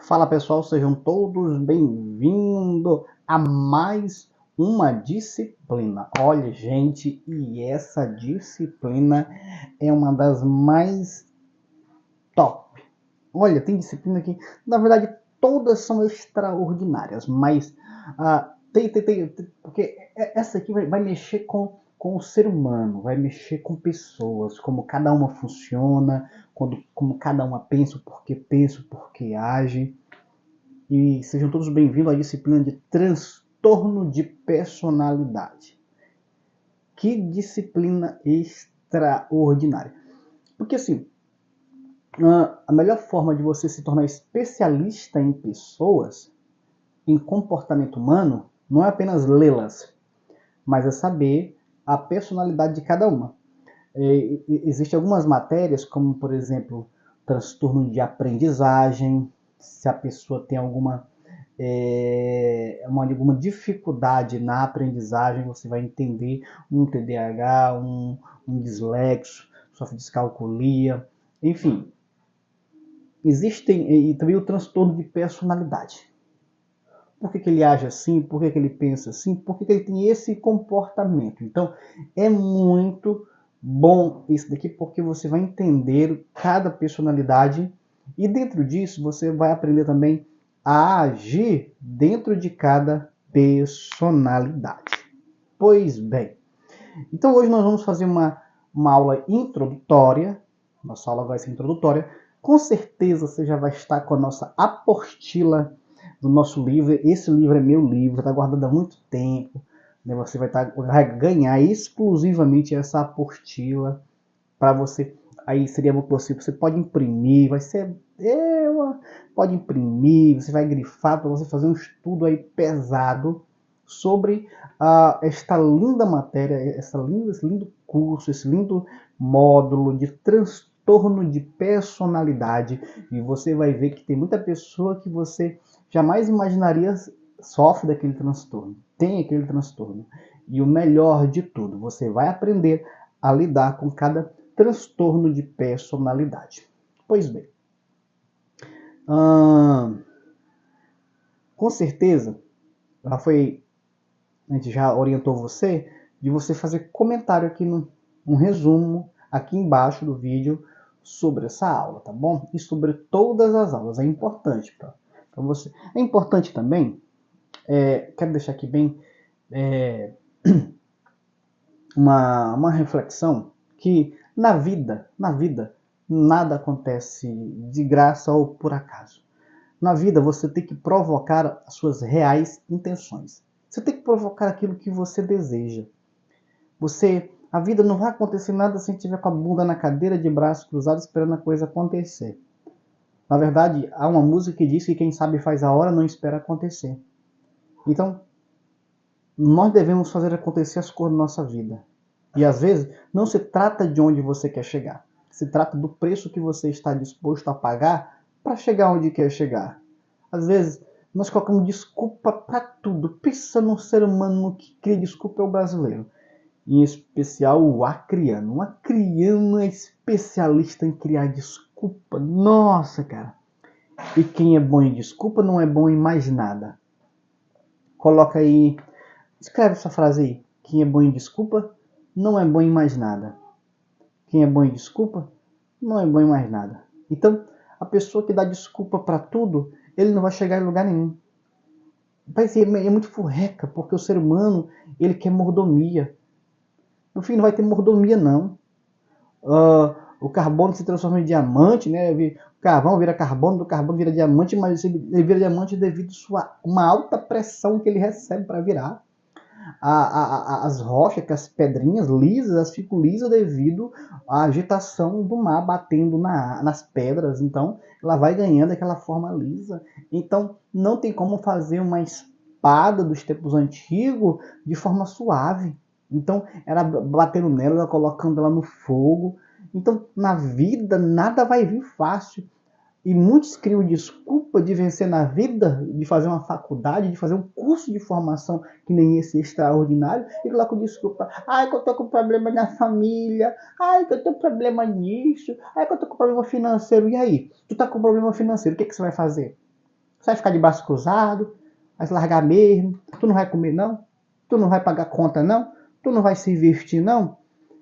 Fala pessoal, sejam todos bem-vindos a mais uma disciplina. Olha, gente, e essa disciplina é uma das mais top. Olha, tem disciplina que, na verdade, todas são extraordinárias, mas porque essa aqui vai mexer com o ser humano, vai mexer com pessoas, como cada uma funciona, como cada uma pensa, o porquê age. E sejam todos bem-vindos à disciplina de transtorno de personalidade. Que disciplina extraordinária. Porque assim, a melhor forma de você se tornar especialista em pessoas, em comportamento humano, não é apenas lê-las, mas é saber a personalidade de cada uma. Existem algumas matérias, como por exemplo, transtorno de aprendizagem, se a pessoa tem alguma dificuldade na aprendizagem, você vai entender um TDAH, um dislexo, sofre de descalculia, enfim. Existem e também o transtorno de personalidade. Por que ele age assim? Por que ele pensa assim? Por que ele tem esse comportamento? Então, é muito bom isso daqui, porque você vai entender cada personalidade e dentro disso você vai aprender também a agir dentro de cada personalidade. Pois bem, então hoje nós vamos fazer uma aula introdutória. Nossa aula vai ser introdutória. Com certeza você já vai estar com a nossa apostila do nosso livro. Esse livro é meu livro, está guardado há muito tempo. Você vai ganhar exclusivamente essa apostila para você. Aí seria muito possível. Você pode imprimir, vai ser. Pode imprimir, você vai grifar para você fazer um estudo aí pesado sobre esta linda matéria, esse lindo curso, esse lindo módulo de transtorno de personalidade. E você vai ver que tem muita pessoa que você jamais imaginaria sofre daquele transtorno, tem aquele transtorno. E o melhor de tudo, você vai aprender a lidar com cada transtorno de personalidade. Pois bem, com certeza, a gente já orientou você de você fazer comentário aqui um resumo aqui embaixo do vídeo sobre essa aula, tá bom? E sobre todas as aulas, é importante para você. É importante também, quero deixar aqui bem uma reflexão que na vida nada acontece de graça ou por acaso. Na vida você tem que provocar as suas reais intenções. Você tem que provocar aquilo que você deseja. A vida não vai acontecer nada se estiver com a bunda na cadeira, de braços cruzados, esperando a coisa acontecer. Na verdade, há uma música que diz que quem sabe faz a hora, não espera acontecer. Então, nós devemos fazer acontecer as coisas da nossa vida. E às vezes, não se trata de onde você quer chegar. Se trata do preço que você está disposto a pagar para chegar onde quer chegar. Às vezes, nós colocamos desculpa para tudo. Pensa no ser humano que cria desculpa é o brasileiro. Em especial o acriano. O acriano é especialista em criar desculpa. Nossa, cara. E quem é bom em desculpa não é bom em mais nada. Coloca aí, escreve essa frase aí. Quem é bom em desculpa não é bom em mais nada. Quem é bom em desculpa não é bom em mais nada. Então, a pessoa que dá desculpa para tudo, ele não vai chegar em lugar nenhum. É muito furreca, porque o ser humano, ele quer mordomia. No fim, não vai ter mordomia, não. O carbono se transforma em diamante, né? O carvão vira carbono, do carbono vira diamante, mas ele vira diamante devido a uma alta pressão que ele recebe para virar. As rochas, as pedrinhas lisas, elas ficam lisas devido à agitação do mar batendo nas pedras. Então, ela vai ganhando aquela forma lisa. Então, não tem como fazer uma espada dos tempos antigos de forma suave. Então, era batendo nela, colocando ela no fogo. Então, na vida, nada vai vir fácil. E muitos criam desculpa de vencer na vida, de fazer uma faculdade, de fazer um curso de formação que nem esse extraordinário, e colocam desculpa. Ai, que eu tô com problema na família. Ai, que eu tô com problema nisso. Ai, que eu tô com problema financeiro. E aí? Tu tá com problema financeiro, o que você vai fazer? Você vai ficar de braço cruzado, vai se largar mesmo, tu não vai comer não, tu não vai pagar conta não, tu não vai se investir não.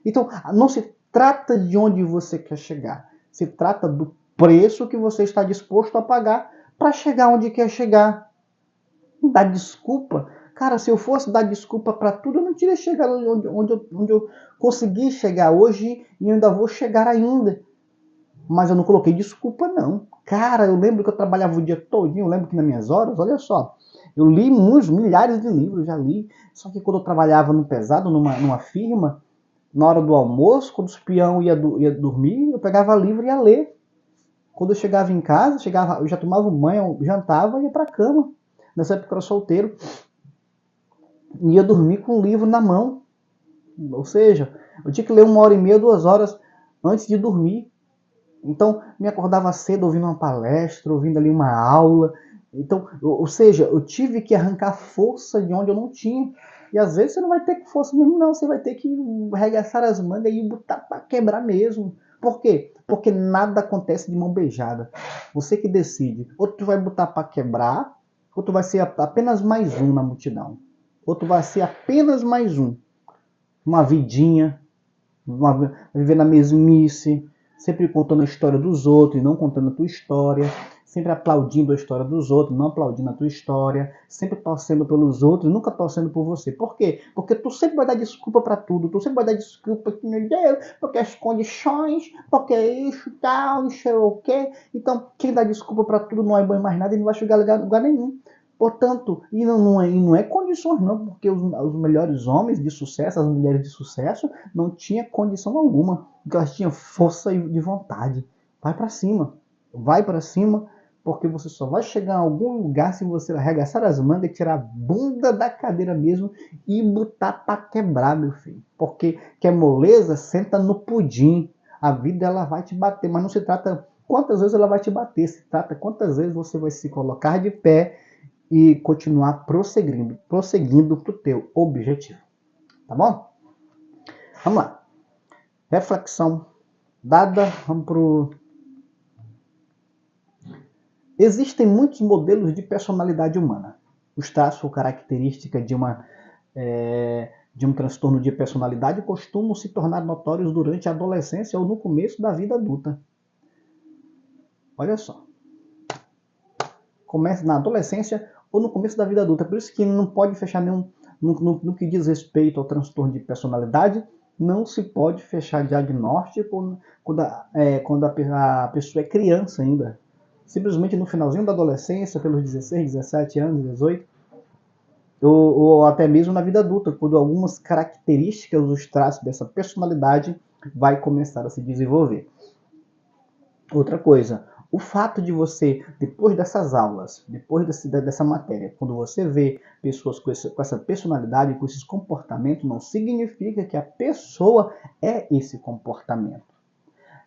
Então, não se trata de onde você quer chegar, se trata do preço que você está disposto a pagar para chegar onde quer chegar. Não dá desculpa. Cara, se eu fosse dar desculpa para tudo, eu não teria chegado onde eu consegui chegar hoje e ainda vou chegar ainda. Mas eu não coloquei desculpa, não. Cara, eu lembro que eu trabalhava o dia todinho, eu lembro que nas minhas horas, olha só, eu li muitos, milhares de livros, já li. Só que quando eu trabalhava no pesado, numa firma, na hora do almoço, quando o peão ia dormir, eu pegava livro e ia ler. Quando eu chegava em casa, eu já tomava um banho, jantava e ia para a cama. Nessa época eu era solteiro. Ia dormir com o livro na mão. Ou seja, eu tinha que ler 1h30, 2 horas antes de dormir. Então, me acordava cedo ouvindo uma palestra, ouvindo ali uma aula. Então, ou seja, eu tive que arrancar força de onde eu não tinha. E às vezes você não vai ter força mesmo, não. Você vai ter que arregaçar as mangas e botar para quebrar mesmo. Por quê? Porque nada acontece de mão beijada. Você que decide. Ou tu vai botar para quebrar, ou tu vai ser apenas mais um na multidão. Ou tu vai ser apenas mais um. Uma vidinha, viver na mesmice, sempre contando a história dos outros e não contando a tua história, sempre aplaudindo a história dos outros, não aplaudindo a tua história, sempre torcendo pelos outros, nunca torcendo por você. Por quê? Porque tu sempre vai dar desculpa para tudo, tu sempre vai dar desculpa que, meu Deus, porque as condições, porque isso, tal, não sei o quê. Então, quem dá desculpa para tudo não é bom em mais nada e não vai chegar a lugar nenhum. Portanto, e não é condições não, porque os melhores homens de sucesso, as mulheres de sucesso, não tinham condição alguma, porque elas tinham força de vontade. Vai para cima, porque você só vai chegar a algum lugar se você arregaçar as mangas, tirar a bunda da cadeira mesmo e botar para quebrar, meu filho. Porque quer moleza, senta no pudim. A vida ela vai te bater, mas não se trata quantas vezes ela vai te bater, se trata quantas vezes você vai se colocar de pé e continuar prosseguindo para o teu objetivo. Tá bom? Vamos lá. Reflexão dada. Vamos pro... Existem muitos modelos de personalidade humana. Os traços ou características de um transtorno de personalidade costumam se tornar notórios durante a adolescência ou no começo da vida adulta. Olha só. Começa na adolescência ou no começo da vida adulta. Por isso que não pode fechar nenhum... No que diz respeito ao transtorno de personalidade, não se pode fechar diagnóstico quando a pessoa é criança ainda. Simplesmente no finalzinho da adolescência, pelos 16, 17 anos, 18, ou até mesmo na vida adulta, quando algumas características, os traços dessa personalidade vai começar a se desenvolver. Outra coisa, o fato de você, depois dessas aulas, depois dessa matéria, quando você vê pessoas com essa personalidade, com esses comportamentos, não significa que a pessoa é esse comportamento.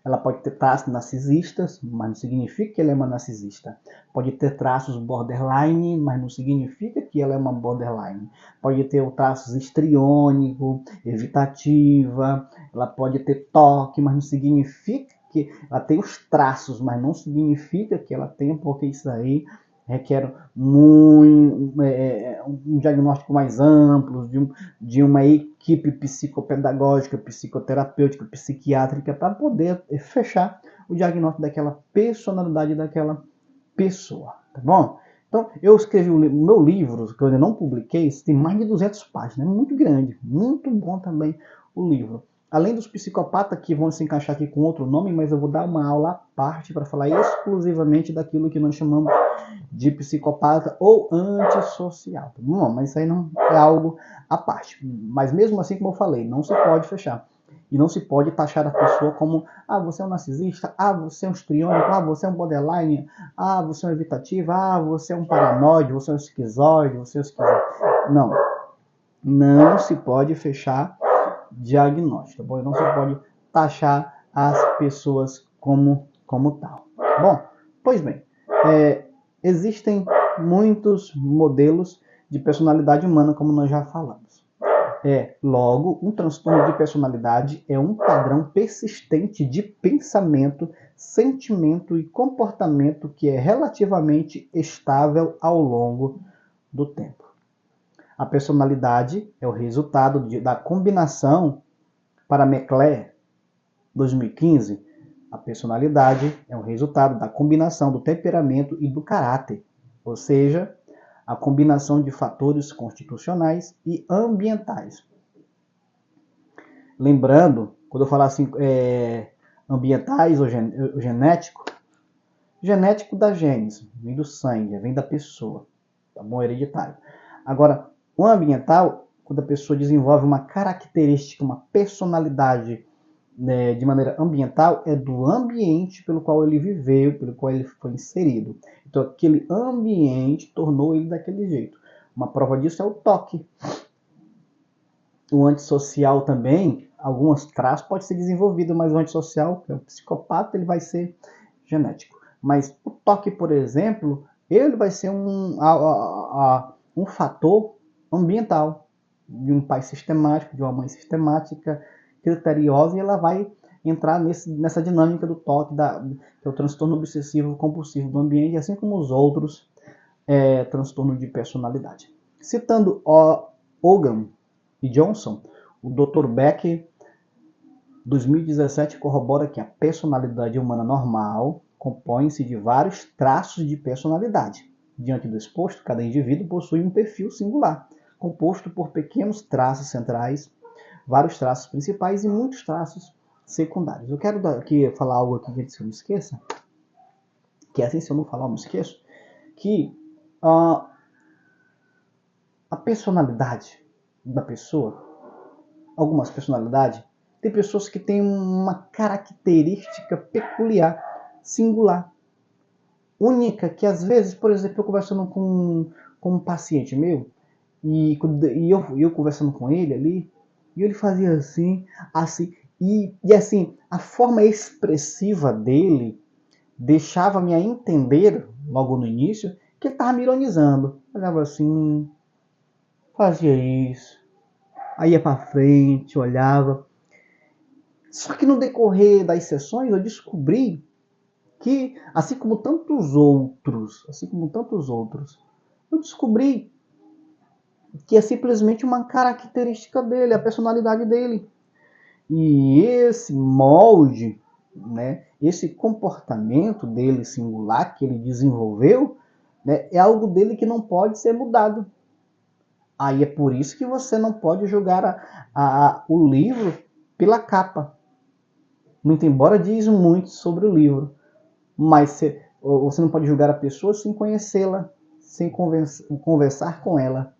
Ela pode ter traços narcisistas, mas não significa que ela é uma narcisista. Pode ter traços borderline, mas não significa que ela é uma borderline. Pode ter traços histriônico, evitativa, ela pode ter toque, mas não significa que ela tem os traços, mas não significa que ela tenha, porque isso aí requer um diagnóstico mais amplo, de uma equipe psicopedagógica, psicoterapêutica, psiquiátrica, para poder fechar o diagnóstico daquela personalidade daquela pessoa, tá bom? Então, eu escrevi o meu livro, que eu ainda não publiquei, tem mais de 200 páginas, é muito grande, muito bom também o livro. Além dos psicopatas que vão se encaixar aqui com outro nome, mas eu vou dar uma aula à parte para falar exclusivamente daquilo que nós chamamos de psicopata ou antissocial. Tá bom? Mas isso aí não é algo à parte. Mas mesmo assim, como eu falei, não se pode fechar. E não se pode taxar a pessoa como você é um narcisista, você é um histriônico, você é um borderline, você é um evitativo, você é um paranoide, você é um esquizoide, você é um esquizoide. Não. Não se pode fechar diagnóstico, tá bom? Não se pode taxar as pessoas como tal. Bom, pois bem, existem muitos modelos de personalidade humana, como nós já falamos. Logo, um transtorno de personalidade é um padrão persistente de pensamento, sentimento e comportamento que é relativamente estável ao longo do tempo. A personalidade é o resultado da combinação, para Mecler, 2015, a personalidade é o resultado da combinação do temperamento e do caráter, ou seja, a combinação de fatores constitucionais e ambientais. Lembrando, quando eu falar assim, ambientais ou genético, genético da genes, vem do sangue, vem da pessoa, tá bom? Hereditário. Agora, o ambiental, quando a pessoa desenvolve uma característica, uma personalidade, né, de maneira ambiental, é do ambiente pelo qual ele viveu, pelo qual ele foi inserido. Então, aquele ambiente tornou ele daquele jeito. Uma prova disso é o toque. O antissocial também, alguns traços pode ser desenvolvido, mas o antissocial, que é o psicopata, ele vai ser genético. Mas o toque, por exemplo, ele vai ser um fator ambiental, de um pai sistemático, de uma mãe sistemática, criteriosa, e ela vai entrar nessa dinâmica do toque, que é o transtorno obsessivo compulsivo do ambiente, assim como os outros transtornos de personalidade. Citando Hogan e Johnson, o Dr. Beck, 2017, corrobora que a personalidade humana normal compõe-se de vários traços de personalidade. Diante do exposto, cada indivíduo possui um perfil singular, composto por pequenos traços centrais, vários traços principais e muitos traços secundários. Eu quero aqui falar algo aqui que eu não esqueça, que assim, se eu não falar, eu não esqueço, que a personalidade da pessoa, algumas personalidades, tem pessoas que têm uma característica peculiar, singular, única, que às vezes, por exemplo, eu conversando com um paciente meu, e eu conversando com ele ali, e ele fazia assim, e assim, a forma expressiva dele deixava-me a entender, logo no início, que ele estava me ironizando. Olhava assim, fazia isso, aí ia para frente, olhava. Só que no decorrer das sessões eu descobri que, assim como tantos outros, eu descobri que é simplesmente uma característica dele, a personalidade dele. E esse molde, né, esse comportamento dele singular que ele desenvolveu, né, é algo dele que não pode ser mudado. Aí é por isso que você não pode julgar o livro pela capa. Muito embora diz muito sobre o livro, mas você não pode julgar a pessoa sem conhecê-la, sem conversar com ela.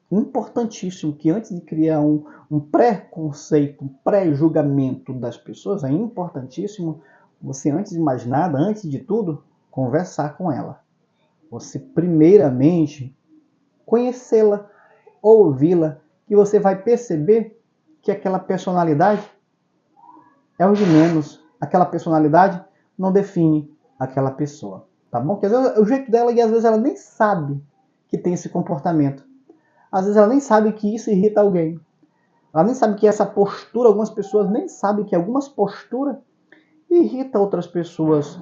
Importantíssimo que antes de criar um pré-conceito, um pré-julgamento das pessoas, é importantíssimo você, antes de mais nada, antes de tudo, conversar com ela. Você, primeiramente, conhecê-la, ouvi-la, e você vai perceber que aquela personalidade é o de menos. Aquela personalidade não define aquela pessoa, tá bom? Porque às vezes é o jeito dela e às vezes ela nem sabe que tem esse comportamento. Às vezes ela nem sabe que isso irrita alguém. Ela nem sabe que essa postura, algumas pessoas nem sabem que algumas posturas irritam outras pessoas.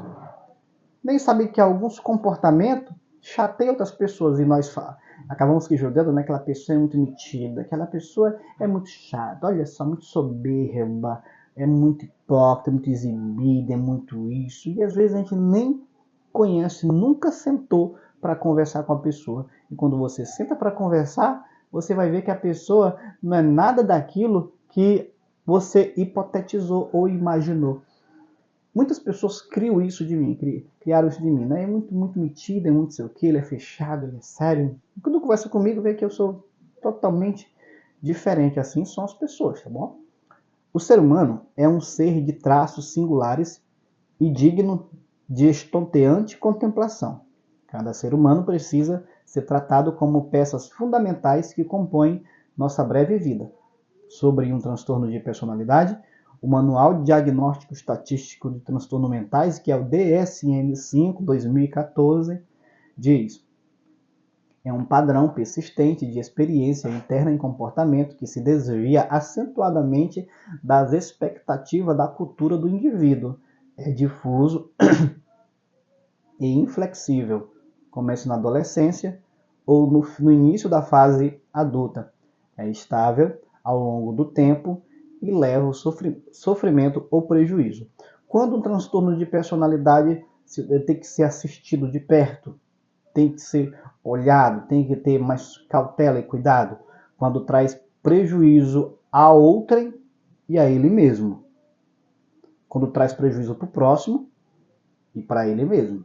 Nem sabem que alguns comportamentos chateiam outras pessoas. E nós acabamos que julgando, né? Aquela pessoa é muito metida, aquela pessoa é muito chata, olha só, muito soberba, é muito hipócrita, é muito exibida, é muito isso. E às vezes a gente nem conhece, nunca sentou para conversar com a pessoa. E quando você senta para conversar, você vai ver que a pessoa não é nada daquilo que você hipotetizou ou imaginou. Muitas pessoas criam isso de mim, criaram isso de mim, né? É muito metido, é muito sei o que, ele é fechado, ele é sério. E quando conversa comigo, vê que eu sou totalmente diferente. Assim são as pessoas, tá bom? O ser humano é um ser de traços singulares e digno de estonteante contemplação. Cada ser humano precisa ser tratado como peças fundamentais que compõem nossa breve vida. Sobre um transtorno de personalidade, o Manual de Diagnóstico Estatístico de Transtornos Mentais, que é o DSM-5, 2014, diz: É um padrão persistente de experiência interna em comportamento que se desvia acentuadamente das expectativas da cultura do indivíduo. É difuso e inflexível. Começa na adolescência ou no início da fase adulta. É estável ao longo do tempo e leva ao sofrimento ou prejuízo. Quando um transtorno de personalidade tem que ser assistido de perto, tem que ser olhado, tem que ter mais cautela e cuidado, quando traz prejuízo a outrem e a ele mesmo. Quando traz prejuízo para o próximo e para ele mesmo.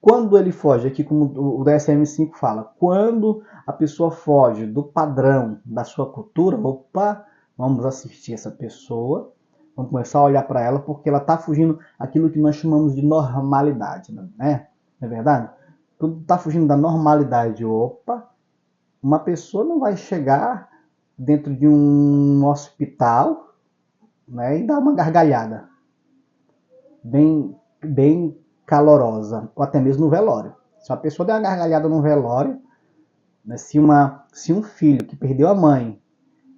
Quando ele foge, aqui como o DSM-5 fala, quando a pessoa foge do padrão da sua cultura, opa, vamos assistir essa pessoa, vamos começar a olhar para ela, porque ela está fugindo aquilo que nós chamamos de normalidade, né? Não é verdade? Quando está fugindo da normalidade, opa, uma pessoa não vai chegar dentro de um hospital, né, e dar uma gargalhada bem calorosa, ou até mesmo no velório. Se uma pessoa der uma gargalhada no velório, né, se um filho que perdeu a mãe,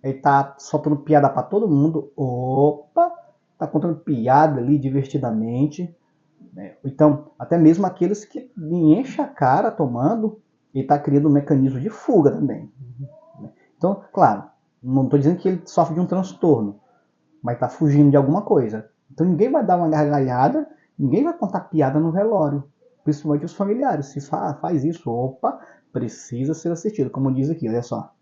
ele tá soltando piada para todo mundo, opa, tá contando piada ali divertidamente, né? Então, até mesmo aqueles que enchem a cara tomando, ele tá criando um mecanismo de fuga também. Então, claro, não estou dizendo que ele sofre de um transtorno, mas está fugindo de alguma coisa. Então ninguém vai dar uma gargalhada, ninguém vai contar piada no velório, principalmente os familiares. Se faz isso, opa, precisa ser assistido. Como diz aqui, olha só.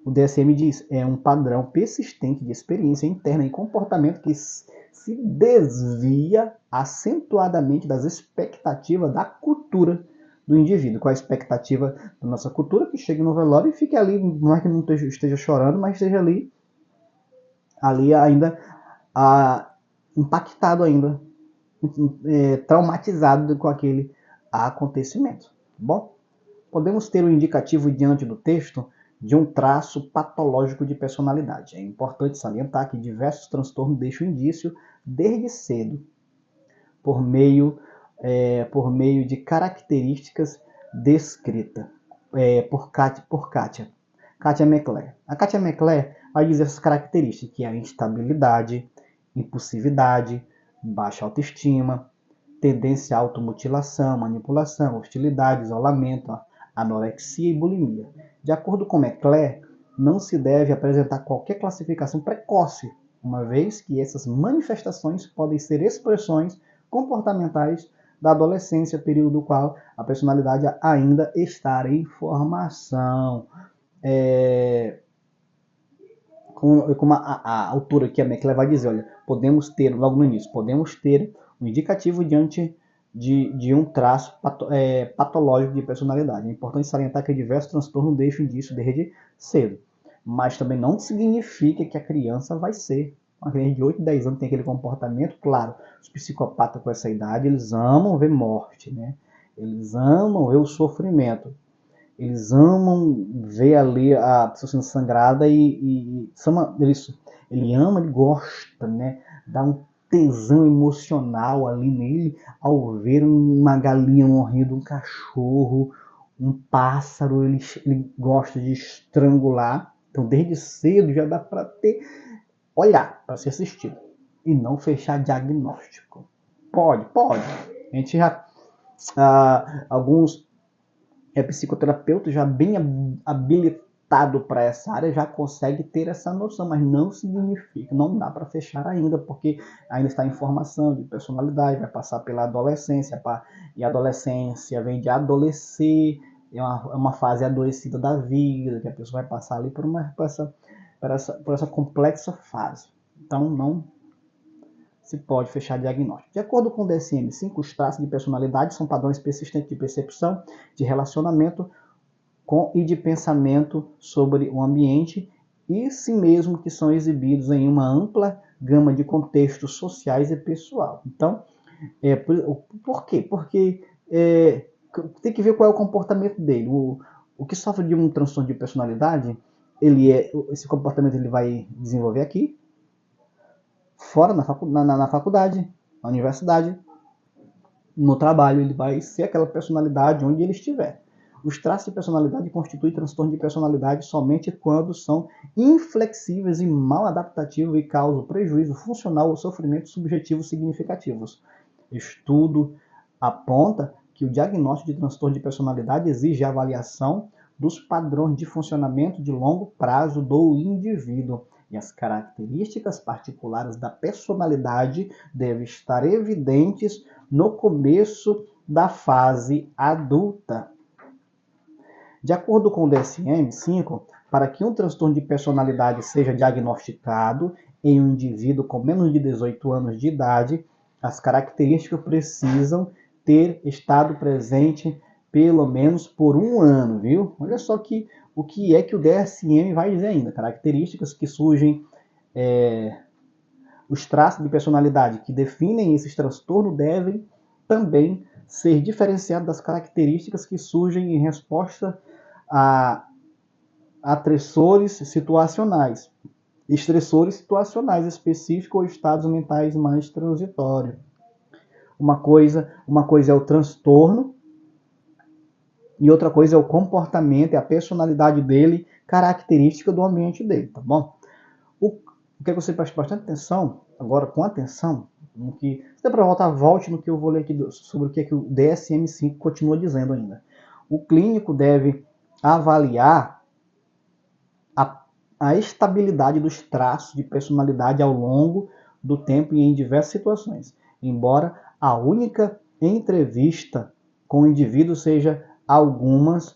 O DSM diz, é um padrão persistente de experiência interna e comportamento que se desvia acentuadamente das expectativas da cultura do indivíduo. Qual a expectativa da nossa cultura? Que chegue no velório e fique ali, não é que não esteja chorando, mas esteja ali ainda impactado ainda, traumatizado com aquele acontecimento. Bom, podemos ter um indicativo diante do texto de um traço patológico de personalidade. É importante salientar que diversos transtornos deixam indício desde cedo, por meio de características descritas por Katia McClare. A Katia McClare vai dizer essas características, que é a instabilidade, impulsividade, baixa autoestima, tendência à automutilação, manipulação, hostilidade, isolamento, anorexia e bulimia. De acordo com McClare, não se deve apresentar qualquer classificação precoce, uma vez que essas manifestações podem ser expressões comportamentais da adolescência, período do qual a personalidade ainda está em formação. Como a autora aqui, a McClare, vai dizer, olha, podemos ter, logo no início, podemos ter um indicativo diante de um traço patológico de personalidade. É importante salientar que diversos transtornos deixam indício desde cedo, mas também não significa que a criança vai ser. Uma criança de 8, 10 anos tem aquele comportamento, claro, os psicopatas com essa idade, eles amam ver morte, né? Eles amam ver o sofrimento. Eles amam ver ali a pessoa sendo sangrada ele ama, ele gosta, né? Dá um tesão emocional ali nele ao ver uma galinha morrendo, um cachorro, um pássaro, ele gosta de estrangular. Então, desde cedo já dá para olhar, para ser assistido e não fechar diagnóstico. Pode. A gente já alguns psicoterapeuta já bem habilitado para essa área já consegue ter essa noção, mas não significa, não dá para fechar ainda, porque ainda está em formação de personalidade, vai passar pela adolescência, e a adolescência vem de adolescer, é uma fase adoecida da vida, que a pessoa vai passar ali por essa complexa fase. Então não se pode fechar diagnóstico. De acordo com o DSM-5, os traços de personalidade são padrões persistentes de percepção, de relacionamento e de pensamento sobre o ambiente e si mesmo que são exibidos em uma ampla gama de contextos sociais e pessoal. Então, por quê? Porque tem que ver qual é o comportamento dele. O que sofre de um transtorno de personalidade, esse comportamento ele vai desenvolver aqui, fora na faculdade, na universidade, no trabalho, ele vai ser aquela personalidade onde ele estiver. Os traços de personalidade constituem transtorno de personalidade somente quando são inflexíveis e mal adaptativos e causam prejuízo funcional ou sofrimento subjetivo significativos. Estudo aponta que o diagnóstico de transtorno de personalidade exige a avaliação dos padrões de funcionamento de longo prazo do indivíduo e as características particulares da personalidade devem estar evidentes no começo da fase adulta. De acordo com o DSM-5, para que um transtorno de personalidade seja diagnosticado em um indivíduo com menos de 18 anos de idade, as características precisam ter estado presente pelo menos por 1 ano, viu? Olha só o que é que o DSM vai dizer ainda. Características que surgem, os traços de personalidade que definem esses transtornos devem também ser diferenciados das características que surgem em resposta a estressores situacionais específicos ou estados mentais mais transitórios. Uma coisa é o transtorno e outra coisa é o comportamento, é a personalidade dele, característica do ambiente dele, tá bom? O que você preste bastante atenção, agora com atenção, no que, se der para voltar, volte no que eu vou ler aqui sobre o que o DSM-5 continua dizendo ainda. O clínico deve avaliar a estabilidade dos traços de personalidade ao longo do tempo e em diversas situações, embora a única entrevista com o indivíduo seja algumas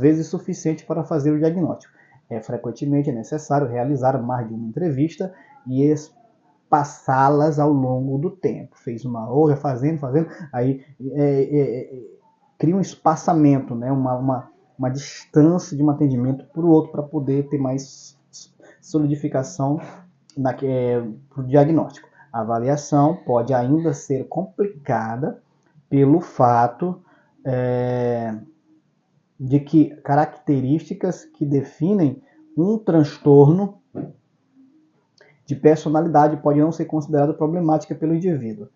vezes suficiente para fazer o diagnóstico. Frequentemente é necessário realizar mais de uma entrevista e passá-las ao longo do tempo. Fez uma outra, fazendo, aí cria um espaçamento, né? uma distância de um atendimento para o outro para poder ter mais solidificação para o diagnóstico. A avaliação pode ainda ser complicada pelo fato de que características que definem um transtorno de personalidade pode não ser considerada problemática pelo indivíduo.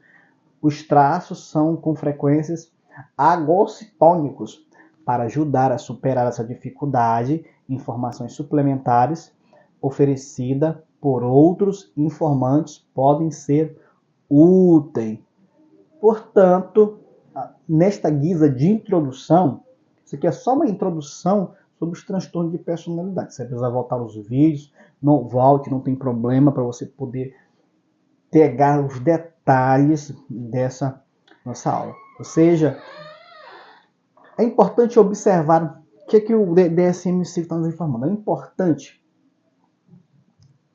Os traços são com frequências agostônicos. Para ajudar a superar essa dificuldade, informações suplementares oferecidas por outros informantes podem ser úteis. Portanto, nesta guisa de introdução, isso aqui é só uma introdução sobre os transtornos de personalidade. Você precisa voltar aos vídeos, não volte, não tem problema, para você poder pegar os detalhes dessa nossa aula. Ou seja, é importante observar o que o DSM-5 está nos informando. É importante,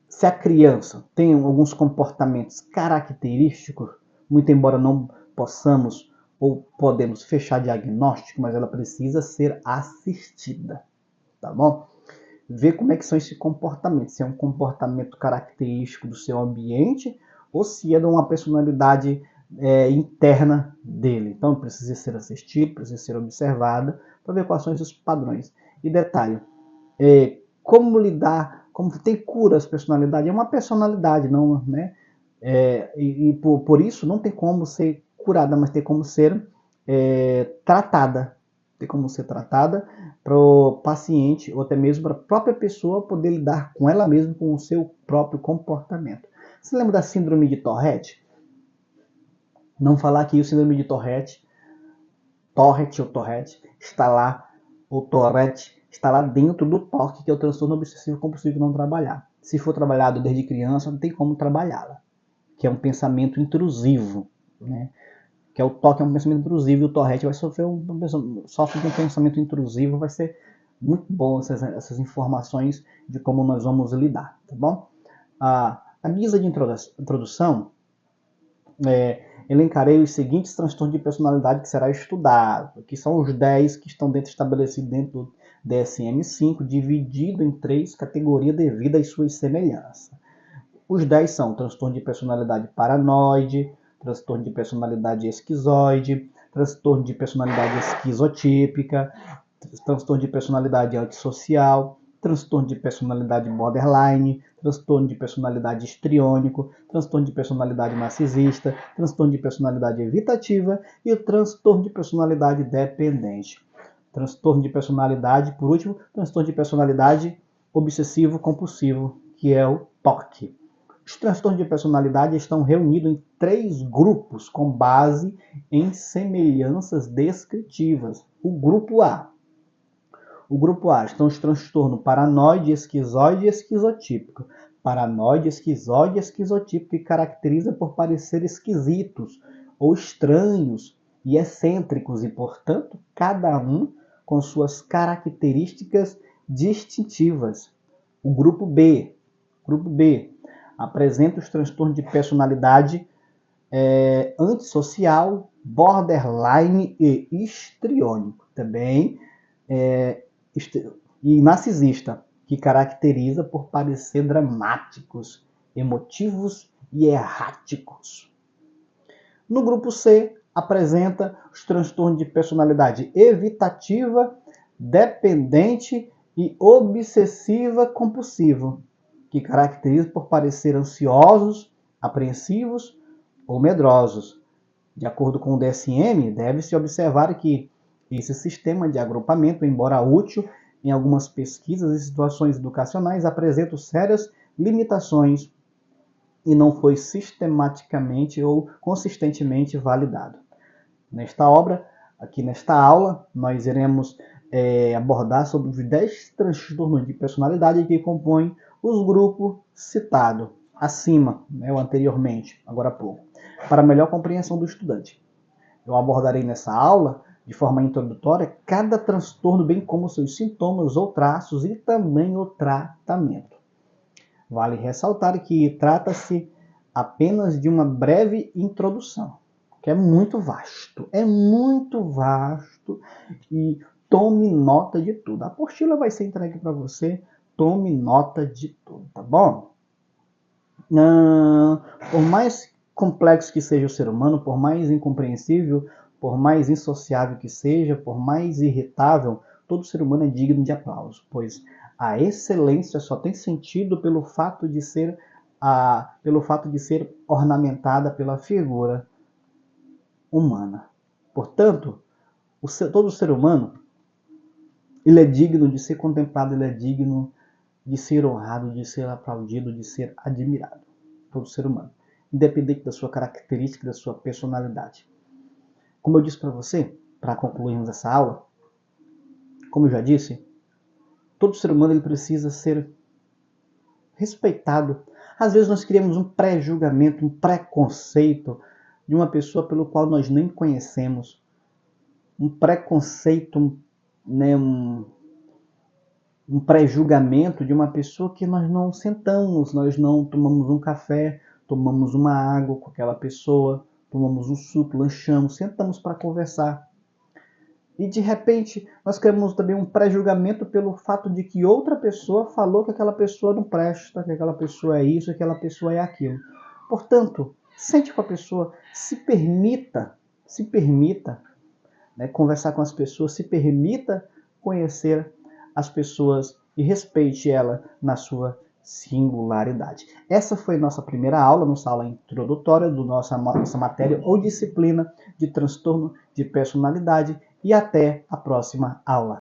se a criança tem alguns comportamentos característicos, muito embora não possamos ou podemos fechar diagnóstico, mas ela precisa ser assistida, tá bom? Ver como é que são esses comportamentos, se é um comportamento característico do seu ambiente ou se é de uma personalidade interna dele. Então precisa ser assistido, precisa ser observada para ver quais são esses padrões. E detalhe, como lidar, como tem cura as personalidades, é uma personalidade, não, né? Por isso não tem como ser curada, mas tem como ser tratada. Tem como ser tratada para o paciente ou até mesmo para a própria pessoa poder lidar com ela mesma, com o seu próprio comportamento. Você lembra da síndrome de Tourette? Não falar que o síndrome de Tourette está lá, o Tourette está lá dentro do TOC, que é o transtorno obsessivo compulsivo não trabalhar. Se for trabalhado desde criança, não tem como trabalhá-la, que é um pensamento intrusivo, né? Que é o TOC, é um pensamento intrusivo, e o Tourette vai sofre de um pensamento intrusivo. Vai ser muito bom essas informações de como nós vamos lidar, tá bom? A guisa de introdução, elencarei os seguintes transtornos de personalidade que será estudado, que são os 10 que estão estabelecidos dentro do DSM-5, dividido em 3 categorias devido às suas semelhanças. Os 10 são transtorno de personalidade paranoide, transtorno de personalidade esquizoide, transtorno de personalidade esquizotípica, transtorno de personalidade antissocial, transtorno de personalidade borderline, transtorno de personalidade histriônico, transtorno de personalidade narcisista, transtorno de personalidade evitativa e o transtorno de personalidade dependente. Transtorno de personalidade, por último, transtorno de personalidade obsessivo-compulsivo, que é o TOC. Os transtornos de personalidade estão reunidos em 3 grupos com base em semelhanças descritivas. O grupo A. O grupo A estão os transtornos paranoide, esquizoide e esquizotípico. Paranoide, esquizoide e esquizotípico, que caracteriza por parecer esquisitos ou estranhos e excêntricos e, portanto, cada um com suas características distintivas. O grupo B apresenta os transtornos de personalidade antissocial, borderline e histriônico. Também e narcisista, que caracteriza por parecer dramáticos, emotivos e erráticos. No grupo C, apresenta os transtornos de personalidade evitativa, dependente e obsessiva compulsivo, que caracteriza por parecer ansiosos, apreensivos ou medrosos. De acordo com o DSM, deve-se observar que esse sistema de agrupamento, embora útil em algumas pesquisas e situações educacionais, apresenta sérias limitações e não foi sistematicamente ou consistentemente validado. Nesta obra, aqui nesta aula, nós iremos abordar sobre os 10 transtornos de personalidade que compõem os grupos citados acima, ou anteriormente, agora há pouco, para melhor compreensão do estudante. Eu abordarei nessa aula, de forma introdutória, cada transtorno, bem como seus sintomas ou traços e também o tratamento. Vale ressaltar que trata-se apenas de uma breve introdução, que é muito vasto e tome nota de tudo. A apostila vai ser entregue para você, tome nota de tudo, tá bom? Por mais complexo que seja o ser humano, por mais incompreensível, por mais insociável que seja, por mais irritável, todo ser humano é digno de aplauso, pois a excelência só tem sentido pelo fato de ser ornamentada pela figura humana. Portanto, todo ser humano ele é digno de ser contemplado, ele é digno de ser honrado, de ser aplaudido, de ser admirado. Todo ser humano, independente da sua característica, da sua personalidade. Como eu disse para você, para concluirmos essa aula, como eu já disse, todo ser humano ele precisa ser respeitado. Às vezes nós criamos um pré-julgamento, um preconceito de uma pessoa pelo qual nós nem conhecemos. Um preconceito, um pré-julgamento de uma pessoa que nós não sentamos, nós não tomamos um café, tomamos uma água com aquela pessoa, tomamos um suco, lanchamos, sentamos para conversar. E de repente nós criamos também um pré-julgamento pelo fato de que outra pessoa falou que aquela pessoa não presta, que aquela pessoa é isso, que aquela pessoa é aquilo. Portanto, sente com a pessoa, se permita conversar com as pessoas, se permita conhecer as pessoas e respeite ela na sua singularidade. Essa foi nossa primeira aula, nossa aula introdutória do nossa matéria ou disciplina de transtorno de personalidade e até a próxima aula.